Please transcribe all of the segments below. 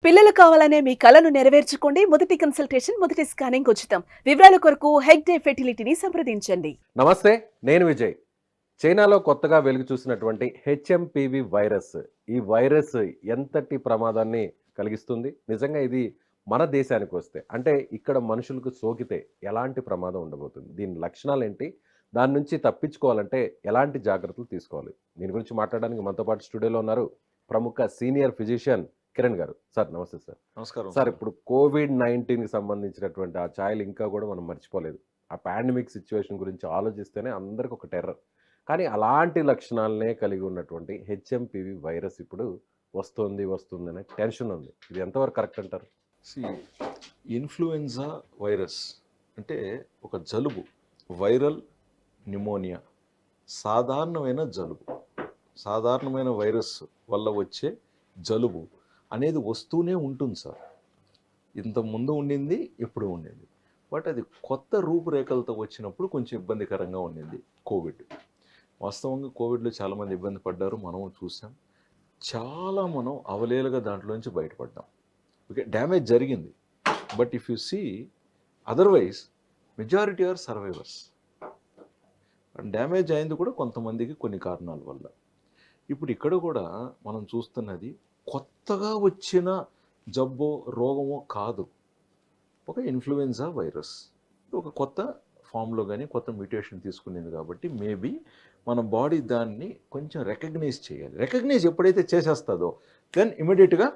పిల్లలు కావాలనే మీ కలను నెరవేర్చుకోండి. మొదటి కన్సల్టేషన్, మొదటి స్కానింగ్ ఉచితం. వివరాల కొరకు హెగ్డే ఫెర్టిలిటీని సంప్రదించండి. నమస్తే, నేను విజయ్. చైనాలో కొత్తగా వెలుగు చూసినటువంటి హెచ్ఎంపివి వైరస్, ఈ వైరస్ ఎంతటి ప్రమాదాన్ని కలిగిస్తుంది? నిజంగా ఇది మన దేశానికి వస్తే, అంటే ఇక్కడ మనుషులకు సోకితే ఎలాంటి ప్రమాదం ఉండబోతుంది? దీని లక్షణాలు ఏంటి? దాని నుంచి తప్పించుకోవాలంటే ఎలాంటి జాగ్రత్తలు తీసుకోవాలి? దీని గురించి మాట్లాడడానికి మనతో పాటు స్టూడియోలో ఉన్నారు ప్రముఖ సీనియర్ ఫిజిషియన్ కిరణ్ గారు. సార్ నమస్తే. సార్ నమస్కారం సార్. ఇప్పుడు కోవిడ్-19కి సంబంధించినటువంటి ఆ ఛాయలు ఇంకా కూడా మనం మర్చిపోలేదు. ఆ పాండమిక్ సిచ్యువేషన్ గురించి ఆలోచిస్తేనే అందరికి ఒక టెర్రర్. కానీ అలాంటి లక్షణాలనే కలిగి ఉన్నటువంటి హెచ్ఎంపివి వైరస్ ఇప్పుడు వస్తుందనే టెన్షన్ ఉంది. ఇది ఎంతవరకు కరెక్ట్ అంటారు? ఇన్ఫ్లుయెన్జా వైరస్ అంటే ఒక జలుబు, వైరల్ న్యూమోనియా, సాధారణమైన జలుబు, సాధారణమైన వైరస్ వల్ల వచ్చే జలుబు అనేది వస్తూనే ఉంటుంది సార్. ఇంత ముందు ఉండింది, ఇప్పుడు ఉండింది. బట్ అది కొత్త రూపురేఖలతో వచ్చినప్పుడు కొంచెం ఇబ్బందికరంగా ఉండింది కోవిడ్. వాస్తవంగా కోవిడ్లో చాలామంది ఇబ్బంది పడ్డారు, మనం చూసాం. చాలా మనం అవలేలుగా దాంట్లోంచి బయటపడ్డాం. ఓకే, డ్యామేజ్ జరిగింది. But if you see otherwise majority are survivors. Damage అయింది కూడా కొంతమందికి కొన్ని కారణాల వల్ల. ఇప్పుడు ఇక్కడ కూడా మనం చూస్తున్నది కొత్తగా వచ్చిన జబ్బో రోగమో కాదు, ఒక ఇన్ఫ్లుయెన్జా వైరస్ ఒక కొత్త ఫామ్లో కానీ కొత్త మ్యూటేషన్ తీసుకునేది. కాబట్టి మేబీ మన బాడీ దాన్ని కొంచెం రికగ్నైజ్ చేయాలి. రికగ్నైజ్ ఎప్పుడైతే చేసేస్తుందో దెన్ ఇమీడియట్గా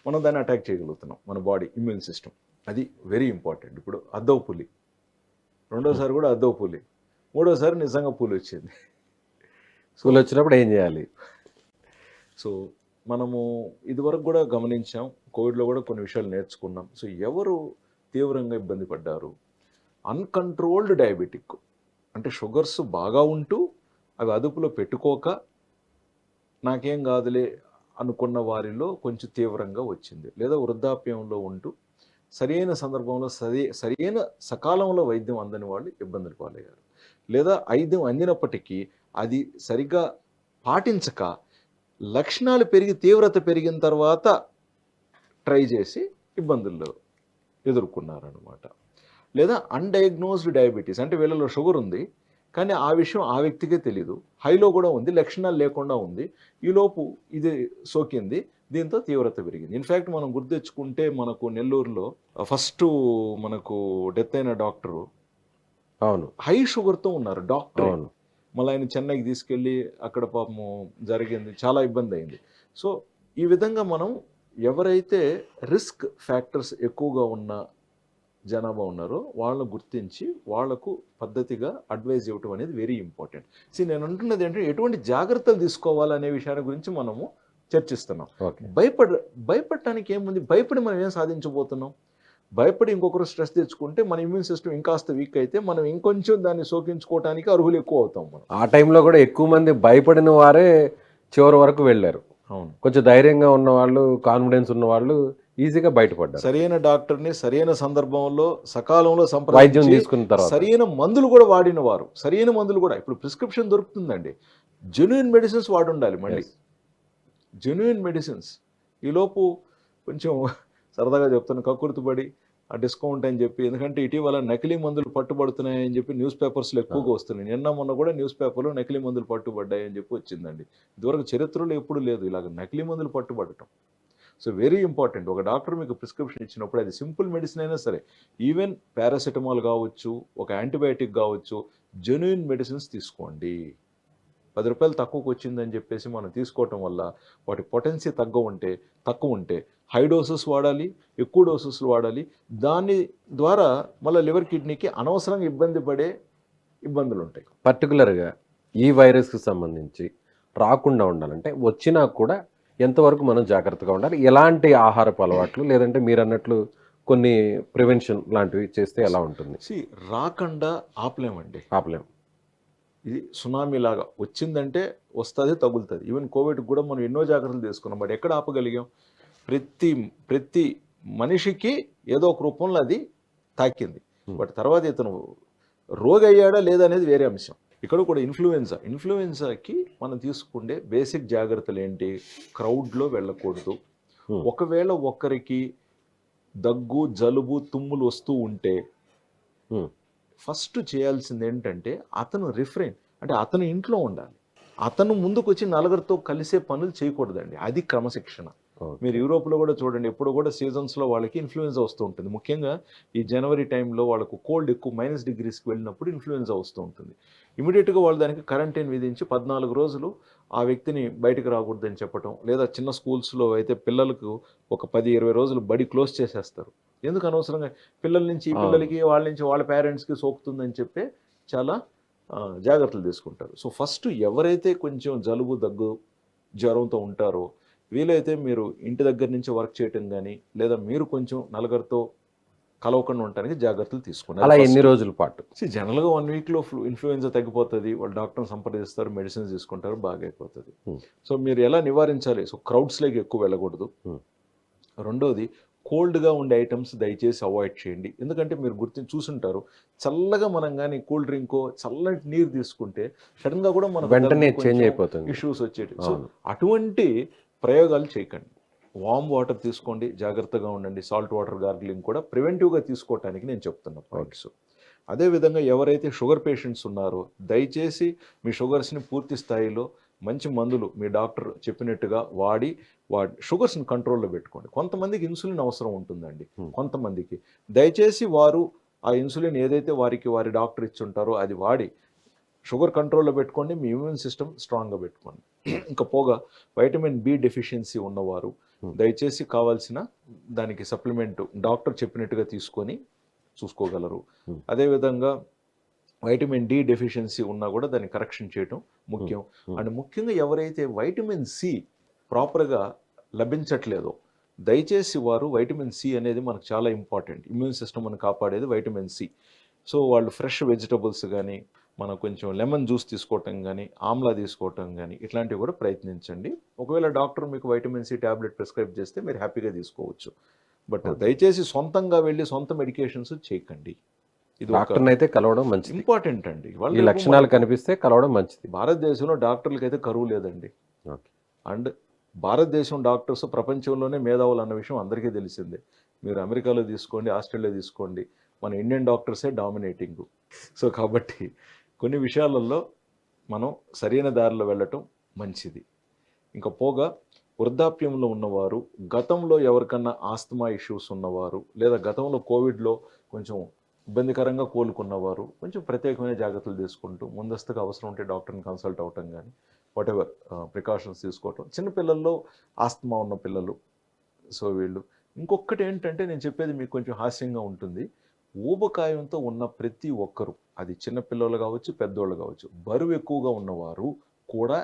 మనం దాన్ని అటాక్ చేయగలుగుతున్నాం, మన బాడీ ఇమ్యూన్ సిస్టమ్. అది వెరీ ఇంపార్టెంట్. ఇప్పుడు అద్దవు పులి, రెండోసారి కూడా అద్దవు పులి, మూడోసారి నిజంగా పులి వచ్చింది. స్కూల్ వచ్చినప్పుడు ఏం చేయాలి? సో మనము ఇదివరకు కూడా గమనించాం, కోవిడ్లో కూడా కొన్ని విషయాలు నేర్చుకున్నాం. సో ఎవరు తీవ్రంగా ఇబ్బంది పడ్డారు? అన్కంట్రోల్డ్ డయాబెటిక్, అంటే షుగర్స్ బాగా ఉంటూ అవి అదుపులో పెట్టుకోక నాకేం కాదులే అనుకున్న వారిలో కొంచెం తీవ్రంగా వచ్చింది. లేదా వృద్ధాప్యంలో ఉంటూ సరైన సందర్భంలో సరైన సకాలంలో వైద్యం అందని వాళ్ళు ఇబ్బందులు పాలయ్యారు. లేదా వైద్యం అందినప్పటికీ అది సరిగ్గా పాటించక లక్షణాలు పెరిగి తీవ్రత పెరిగిన తర్వాత ట్రై చేసి ఇబ్బందుల్లో ఎదుర్కొన్నారనమాట. లేదా అన్డయాగ్నోస్డ్ డయాబెటీస్, అంటే వీళ్ళలో షుగర్ ఉంది కానీ ఆ విషయం ఆ వ్యక్తికే తెలీదు, హైలో కూడా ఉంది, లక్షణాలు లేకుండా ఉంది, ఈలోపు ఇది సోకింది, దీంతో తీవ్రత పెరిగింది. ఇన్ఫ్యాక్ట్ మనం గుర్తెచ్చుకుంటే మనకు నెల్లూరులో ఫస్ట్ మనకు డెత్ అయిన డాక్టరు అవును హై షుగర్తో ఉన్నారు డాక్టర్. అవును. మళ్ళీ ఆయన చెన్నైకి తీసుకెళ్ళి అక్కడ పాపము జరిగింది, చాలా ఇబ్బంది అయింది. సో ఈ విధంగా మనం ఎవరైతే రిస్క్ ఫ్యాక్టర్స్ ఎక్కువగా ఉన్న జనాభా ఉన్నారో వాళ్ళను గుర్తించి వాళ్లకు పద్ధతిగా అడ్వైజ్ ఇవ్వటం అనేది వెరీ ఇంపార్టెంట్. నేను అంటున్నది ఏంటంటే ఎటువంటి జాగ్రత్తలు తీసుకోవాలనే విషయాన్ని గురించి మనము చర్చిస్తున్నాం. భయపడటానికి ఏముంది? భయపడి మనం ఏం సాధించబోతున్నాం? భయపడి ఇంకొకరు స్ట్రెస్ తెచ్చుకుంటే మన ఇమ్యూన్ సిస్టమ్ ఇంకాస్త వీక్ అయితే మనం ఇంకొంచెం దాన్ని సోకించుకోవడానికి అర్హులు ఎక్కువ అవుతాం. మనం ఆ టైంలో కూడా ఎక్కువ మంది భయపడిన వారే చివరి వరకు వెళ్ళారు. అవును, కొంచెం ధైర్యంగా ఉన్న వాళ్ళు, కాన్ఫిడెన్స్ ఉన్న వాళ్ళు ఈజీగా బయటపడ్డారు. సరైన డాక్టర్ని సరైన సందర్భంలో సకాలంలో వైద్యం తీసుకున్న తర్వాత సరైన మందులు కూడా వాడిన వారు, సరైన మందులు కూడా ఇప్పుడు ప్రిస్క్రిప్షన్ దొరుకుతుందండి. జెన్యూన్ మెడిసిన్స్ వాడి ఉండాలి. మళ్ళీ జెన్యూన్ మెడిసిన్స్. ఈలోపు కొంచెం సరదాగా చెప్తాను, కక్కుర్తిపడి ఆ డిస్కౌంట్ అని చెప్పి, ఎందుకంటే ఇటీవల నకిలీ మందులు పట్టుబడుతున్నాయని చెప్పి న్యూస్ పేపర్స్లో ఎక్కువగా వస్తున్నాయి. నిన్న మొన్న కూడా న్యూస్ పేపర్లో నకిలీ మందులు పట్టుబడ్డాయని చెప్పి వచ్చిందండి. ఇదివరకు చరిత్రలో ఎప్పుడు లేదు ఇలాగ నకిలీ మందులు పట్టుబడటం. So very important. ఒక డాక్టర్ మీకు ప్రిస్క్రిప్షన్ ఇచ్చినప్పుడు అది సింపుల్ మెడిసిన్ అయినా సరే, ఈవెన్ పారాసెటమాల్ కావచ్చు, ఒక యాంటీబయాటిక్ కావచ్చు, జెన్యూన్ మెడిసిన్స్ తీసుకోండి. 10 రూపాయలు తక్కువకు వచ్చిందని చెప్పేసి మనం తీసుకోవటం వల్ల వాటి పొటెన్సీ తక్కువ ఉంటే హై డోసెస్ వాడాలి, ఎక్కువ డోసెస్లు వాడాలి. దాని ద్వారా మళ్ళీ లివర్ కిడ్నీకి అనవసరంగా ఇబ్బందులు ఉంటాయి. పర్టికులర్గా ఈ వైరస్కి సంబంధించి రాకుండా ఉండాలంటే వచ్చినా కూడా ఎంతవరకు మనం జాగ్రత్తగా ఉండాలి? ఎలాంటి ఆహారపు అలవాట్లు, లేదంటే మీరు అన్నట్లు కొన్ని ప్రివెన్షన్ లాంటివి చేస్తే ఎలా ఉంటుంది? రాకుండా ఆపలేం. ఇది సునామీ లాగా వచ్చిందంటే వస్తుంది, తగులుతుంది. ఈవెన్ కోవిడ్ కూడా మనం ఎన్నో జాగ్రత్తలు తీసుకున్నాం, బట్ ఎక్కడ ఆపగలిగాం? ప్రతి మనిషికి ఏదో ఒక రూపంలో అది తాకింది. బట్ తర్వాత ఇతను రోగి అయ్యాడా లేదా అనేది వేరే అంశం. ఇక్కడ కూడా ఇన్ఫ్లుయెన్జాకి మనం తీసుకుంటే బేసిక్ జాగ్రత్తలు ఏంటి? క్రౌడ్లో వెళ్ళకూడదు, ఒకవేళ ఒక్కరికి దగ్గు జలుబు తుమ్ములు వస్తూ ఉంటే ఫస్ట్ చేయాల్సింది ఏంటంటే అతను రిఫ్రెయిన్, అంటే అతను ఇంట్లో ఉండాలి. అతను ముందుకు వచ్చి నలుగురితో కలిసే పనులు చేయకూడదండి. అది క్రమశిక్షణ. మీరు యూరోప్లో కూడా చూడండి, ఎప్పుడు కూడా సీజన్స్లో వాళ్ళకి ఇన్ఫ్లుయెన్జా వస్తూ ఉంటుంది. ముఖ్యంగా ఈ జనవరి టైంలో వాళ్ళకు కోల్డ్ ఎక్కువ -డిగ్రీస్కి వెళ్ళినప్పుడు ఇన్ఫ్లుయెన్జా వస్తూ ఉంటుంది. ఇమీడియట్గా వాళ్ళు దానికి క్వారంటైన్ విధించి 14 రోజులు ఆ వ్యక్తిని బయటకు రాకూడదని చెప్పటం, లేదా చిన్న స్కూల్స్లో అయితే పిల్లలకు ఒక 10-20 రోజులు బడి క్లోజ్ చేసేస్తారు. ఎందుకు అనవసరంగా పిల్లల నుంచి ఈ పిల్లలకి, వాళ్ళ నుంచి వాళ్ళ పేరెంట్స్కి సోకుతుందని చెప్పి చాలా జాగ్రత్తలు తీసుకుంటారు. సో ఫస్ట్ ఎవరైతే కొంచెం జలుబు దగ్గు జ్వరంతో ఉంటారో వీలైతే మీరు ఇంటి దగ్గర నుంచి వర్క్ చేయటం కానీ, లేదా మీరు కొంచెం నలుగురితో కలవకుండా ఉండటానికి జాగ్రత్తలు తీసుకున్నారు. అలా ఎన్ని రోజుల పాటు? జనరల్గా 1 వీక్లో ఇన్ఫ్లుయెన్జా తగ్గిపోతుంది. వాళ్ళు డాక్టర్ని సంప్రదిస్తారు, మెడిసిన్స్ తీసుకుంటారు, బాగా అయిపోతుంది. సో మీరు ఎలా నివారించాలి? సో క్రౌడ్స్లోకి ఎక్కువ వెళ్ళకూడదు. రెండోది, కోల్డ్గా ఉండే ఐటమ్స్ దయచేసి అవాయిడ్ చేయండి. ఎందుకంటే మీరు చూసుంటారు, చల్లగా మనం కానీ కూల్ డ్రింకో చల్లటి నీరు తీసుకుంటే సడన్గా కూడా మన వెంటనే చేంజ్ అయిపోతుంది, ఇష్యూస్ వచ్చేటి. సో అటువంటి ప్రయోగాలు చేయకండి. వామ్ వాటర్ తీసుకోండి, జాగ్రత్తగా ఉండండి. సాల్ట్ వాటర్ గార్గిలింగ్ కూడా ప్రివెంటివ్గా తీసుకోవటానికి నేను చెప్తున్న పాయింట్స్. అదేవిధంగా ఎవరైతే షుగర్ పేషెంట్స్ ఉన్నారో దయచేసి మీ షుగర్స్ని పూర్తి స్థాయిలో మంచి మందులు మీ డాక్టర్ చెప్పినట్టుగా వాడి షుగర్స్ని కంట్రోల్లో పెట్టుకోండి. కొంతమందికి ఇన్సులిన్ అవసరం ఉంటుందండి, కొంతమందికి దయచేసి వారు ఆ ఇన్సులిన్ ఏదైతే వారి డాక్టర్ ఇచ్చుంటారో అది వాడి షుగర్ కంట్రోల్లో పెట్టుకోండి. మీ ఇమ్యూన్ సిస్టమ్ స్ట్రాంగ్గా పెట్టుకోండి. ఇంకా పోగా వైటమిన్ బి డెఫిషియన్సీ ఉన్నవారు దయచేసి కావాల్సిన దానికి సప్లిమెంట్ డాక్టర్ చెప్పినట్టుగా తీసుకొని చూసుకోగలరు. అదేవిధంగా వైటమిన్ డి డెఫిషియన్సీ ఉన్నా కూడా దాన్ని కరెక్షన్ చేయటం ముఖ్యం. అండ్ ముఖ్యంగా ఎవరైతే వైటమిన్ సి ప్రాపర్గా లభించట్లేదో దయచేసి వారు, వైటమిన్ సి అనేది మనకు చాలా ఇంపార్టెంట్, ఇమ్యూన్ సిస్టమ్ అని కాపాడేది వైటమిన్ సి. సో వాళ్ళు ఫ్రెష్ వెజిటబుల్స్ కానీ, మనం కొంచెం లెమన్ జ్యూస్ తీసుకోవటం కానీ, ఆమ్లా తీసుకోవటం కానీ ఇట్లాంటివి కూడా ప్రయత్నించండి. ఒకవేళ డాక్టర్ మీకు వైటమిన్ సి ట్యాబ్లెట్ ప్రిస్క్రైబ్ చేస్తే మీరు హ్యాపీగా తీసుకోవచ్చు. బట్ దయచేసి సొంతంగా వెళ్ళి సొంత మెడికేషన్స్ చేయకండి. ఇది డాక్టర్ని అయితే కలవడం మంచిది, ఇంపార్టెంట్ అండి. ఈ లక్షణాలు కనిపిస్తే కలవడం మంచిది. భారతదేశంలో డాక్టర్లకి అయితే కరువు లేదండి. అండ్ భారతదేశం డాక్టర్స్ ప్రపంచంలోనే మేధావులు అన్న విషయం అందరికీ తెలిసిందే. మీరు అమెరికాలో తీసుకోండి, ఆస్ట్రేలియా తీసుకోండి, మన ఇండియన్ డాక్టర్సే డామినేటింగ్. సో కాబట్టి కొన్ని విషయాలలో మనం సరైన దారిలో వెళ్ళటం మంచిది. ఇంకా పోగా వృద్ధాప్యంలో ఉన్నవారు, గతంలో ఎవరికన్నా ఆస్తమా ఇష్యూస్ ఉన్నవారు, లేదా గతంలో కోవిడ్లో కొంచెం ఇబ్బందికరంగా కోలుకున్నవారు కొంచెం ప్రత్యేకమైన జాగ్రత్తలు తీసుకుంటూ ముందస్తుగా అవసరం ఉంటే డాక్టర్ని కన్సల్ట్ అవ్వటం కానీ, వాట్ ఎవర్ ప్రికాషన్స్ తీసుకోవటం. చిన్నపిల్లల్లో ఆస్తమా ఉన్న పిల్లలు, సో వీళ్ళు. ఇంకొకటి ఏంటంటే నేను చెప్పేది మీకు కొంచెం హాస్యంగా ఉంటుంది. ఊబకాయంతో ఉన్న ప్రతి ఒక్కరు, అది చిన్నపిల్లలు కావచ్చు, పెద్దోళ్ళు కావచ్చు, బరువు ఎక్కువగా ఉన్నవారు కూడా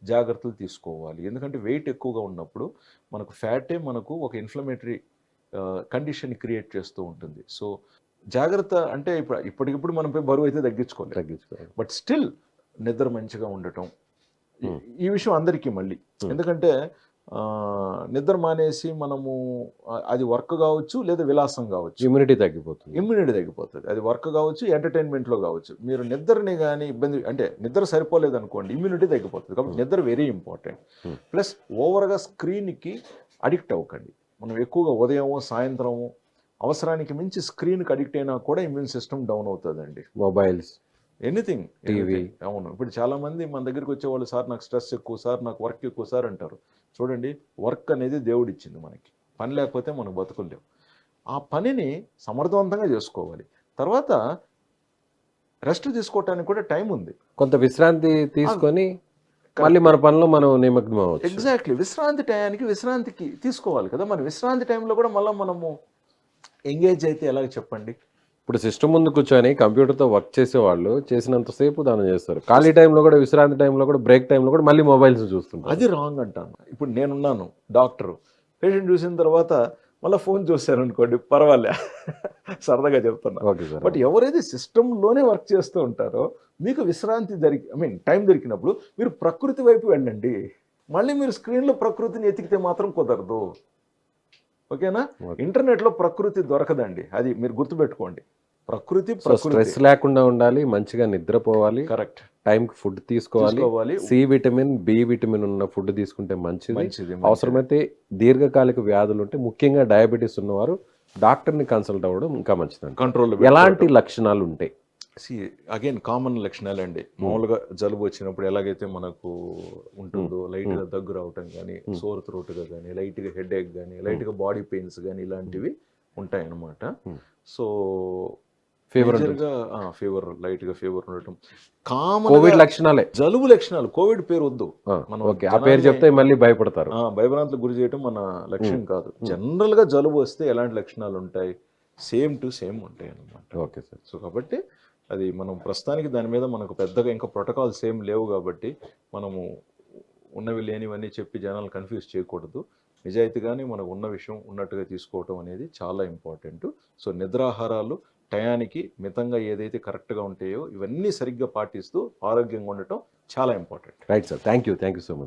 జాగ్రత్తలు తీసుకోవాలి. ఎందుకంటే వెయిట్ ఎక్కువగా ఉన్నప్పుడు మనకు ఫ్యాటే మనకు ఒక ఇన్ఫ్లమేటరీ కండిషన్ క్రియేట్ చేస్తూ ఉంటుంది. సో జాగ్రత్త అంటే ఇప్పటికిప్పుడు మనం బరువు అయితే తగ్గించుకోవాలి, బట్ స్టిల్ నిద్ర మంచిగా ఉండటం, ఈ విషయం అందరికీ మళ్ళీ. ఎందుకంటే నిద్ర మానేసి మనము అది వర్క్ కావచ్చు లేదా విలాసం కావచ్చు, ఇమ్యూనిటీ తగ్గిపోతుంది. అది వర్క్ కావచ్చు, ఎంటర్టైన్మెంట్లో కావచ్చు. మీరు నిద్రని కానీ ఇబ్బంది అంటే నిద్ర సరిపోలేదు అనుకోండి, ఇమ్యూనిటీ తగ్గిపోతుంది. కాబట్టి నిద్ర వెరీ ఇంపార్టెంట్. ప్లస్ ఓవర్గా స్క్రీన్కి అడిక్ట్ అవ్వకండి. మనం ఎక్కువగా ఉదయం సాయంత్రము అవసరానికి మించి స్క్రీన్కి అడిక్ట్ అయినా కూడా ఇమ్యూన్ సిస్టమ్ డౌన్ అవుతుందండి. Mobiles, anything, TV. అవును, ఇప్పుడు చాలామంది మన దగ్గరికి వచ్చేవాళ్ళు, సార్ నాకు స్ట్రెస్ ఎక్కువ, సార్ నాకు వర్క్ ఎక్కువ సార్ అంటారు. చూడండి, వర్క్ అనేది దేవుడు ఇచ్చింది మనకి. పని లేకపోతే మనం బతుకులేం. ఆ పనిని సమర్థవంతంగా చేసుకోవాలి. తర్వాత రెస్ట్ తీసుకోవటానికి కూడా టైం ఉంది. కొంత విశ్రాంతి తీసుకొని మళ్ళీ మన పనిలో మనం నిమగ్నం అవ్వచ్చు. ఎగ్జాక్ట్లీ, విశ్రాంతి టయానికి విశ్రాంతికి తీసుకోవాలి కదా. మన విశ్రాంతి టైంలో కూడా మళ్ళీ మనము ఎంగేజ్ అయితే ఎలాగ చెప్పండి. ఇప్పుడు సిస్టమ్ ముందు కూర్చొని కంప్యూటర్తో వర్క్ చేసేవాళ్ళు చేసినంతసేపు దానం చేస్తారు. ఖాళీ టైంలో కూడా, విశ్రాంతి టైంలో కూడా, బ్రేక్ టైంలో కూడా మళ్ళీ మొబైల్స్ చూస్తుంటారు. అది రాంగ్ అంటాను. ఇప్పుడు నేనున్నాను డాక్టర్, పేషెంట్ చూసిన తర్వాత మళ్ళీ ఫోన్ చూశాను అనుకోండి, పర్వాలే, సరదాగా చెప్తున్నా. బట్ ఎవరైతే సిస్టంలోనే వర్క్ చేస్తూ ఉంటారో మీకు విశ్రాంతి టైం దొరికినప్పుడు మీరు ప్రకృతి వైపు వెళ్ళండి. మళ్ళీ మీరు స్క్రీన్లో ప్రకృతిని ఎతికితే మాత్రం కుదరదు. ఓకేనా? ఇంటర్నెట్లో ప్రకృతి దొరకదండి, అది మీరు గుర్తుపెట్టుకోండి. ప్రకృతి సో స్ట్రెస్ లేకుండా ఉండాలి, మంచిగా నిద్రపోవాలి, కరెక్ట్ టైంకి ఫుడ్ తీసుకోవాలి. సి విటమిన్, బి విటమిన్ ఉన్న ఫుడ్ తీసుకుంటే మంచిది. మంచిది అవసరమైతే దీర్ఘకాలిక వ్యాధులు ఉంటే, ముఖ్యంగా డయాబెటీస్ ఉన్నవారు డాక్టర్ని కన్సల్ట్ అవ్వడం ఇంకా మంచిది. కంట్రోల్. ఎలాంటి లక్షణాలు ఉంటాయి? అగైన్ కామన్ లక్షణాలు అండి. మామూలుగా జలుబు వచ్చినప్పుడు ఎలాగైతే మనకు ఉంటుందో, లైట్ గా దగ్గు రావటం కానీ, సోర్ థ్రోట్ గా కానీ, లైట్ గా హెడ్ ఏక్ కానీ, లైట్ గా బాడీ పెయిన్స్ కానీ, ఇలాంటివి ఉంటాయి అన్నమాట. సో ఫీవర్, ఫీవర్, లైట్ గా ఫీవర్ ఉండటం కామన్ కోవిడ్ లక్షణాలే. జలుబు లక్షణాలు. కోవిడ్ పేరు వద్దు, మనం ఆ పేరు చెప్తే మళ్ళీ భయపడతారు. భయభ్రాంతులకు గురి చేయడం మన లక్ష్యం కాదు. జనరల్ గా జలుబు వస్తే ఎలాంటి లక్షణాలు ఉంటాయి, సేమ్ టు సేమ్ ఉంటాయి అన్నమాట. Okay sir. సో కాబట్టి అది మనం ప్రస్తుతానికి దాని మీద మనకు పెద్దగా ఇంకా ప్రోటోకాల్స్ ఏం లేవు కాబట్టి మనము ఉన్నవి లేనివన్నీ చెప్పి జనాలు కన్ఫ్యూజ్ చేయకూడదు. నిజాయితీగానే మనకు ఉన్న విషయం ఉన్నట్టుగా తీసుకోవటం అనేది చాలా ఇంపార్టెంట్. సో నిద్రాహారాలు టయానికి మితంగా ఏదైతే కరెక్ట్గా ఉంటాయో ఇవన్నీ సరిగ్గా పాటిస్తూ ఆరోగ్యంగా ఉండటం చాలా important. Right sir, thank you so much.